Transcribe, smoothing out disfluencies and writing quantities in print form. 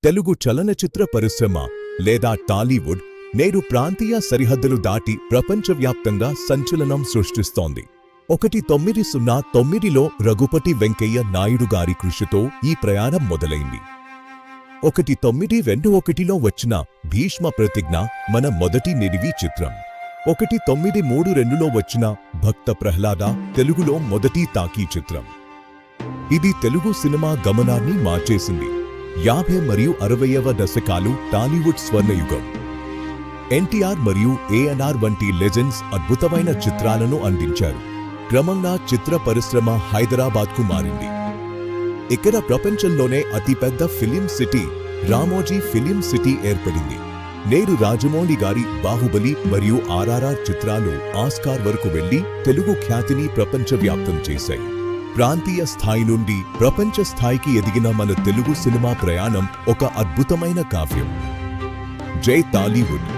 తెలుగు చలనచిత్ర పరిశ్రమ లేదా టాలీవుడ్ నేడు ప్రాంతీయ సరిహద్దులు దాటి ప్రపంచవ్యాప్తంగా సంచలనం సృష్టిస్తోంది. 1909లో రఘుపతి వెంకయ్య నాయుడు గారి కృషితో ఈ ప్రయాణం మొదలైంది. 1921లో వచ్చిన భీష్మ ప్రతిజ్ఞ మన మొదటి నిడివి చిత్రం. 1932లో వచ్చిన భక్త ప్రహ్లాద తెలుగులో మొదటి తాకీ చిత్రం. ఇది తెలుగు సినిమా గమనాన్ని మార్చేసింది. 50 మరియు 60వ దశకాలు టాలీవుడ్ స్వర్ణయుగం. ఎన్టీఆర్ మరియు ఏఎన్ఆర్ వంటి లెజెండ్స్ అద్భుతమైన చిత్రాలను అందించారు. క్రమంగా చిత్ర పరిశ్రమ హైదరాబాద్కు మారింది. ఇక్కడ ప్రపంచంలోనే అతిపెద్ద film city Ramoji film city ఏర్పడింది. నేడు రాజమౌళి గారి బాహుబలి మరియు ఆర్ఆర్ఆర్ చిత్రాలు ఆస్కార్ వరకు వెళ్లి తెలుగు ఖ్యాతిని ప్రపంచవ్యాప్తం చేశాయి. ప్రాంతీయ స్థాయి నుండి ప్రపంచ స్థాయికి ఎదిగిన మన తెలుగు సినిమా ప్రయాణం ఒక అద్భుతమైన కావ్యం. జై టాలీవుడ్.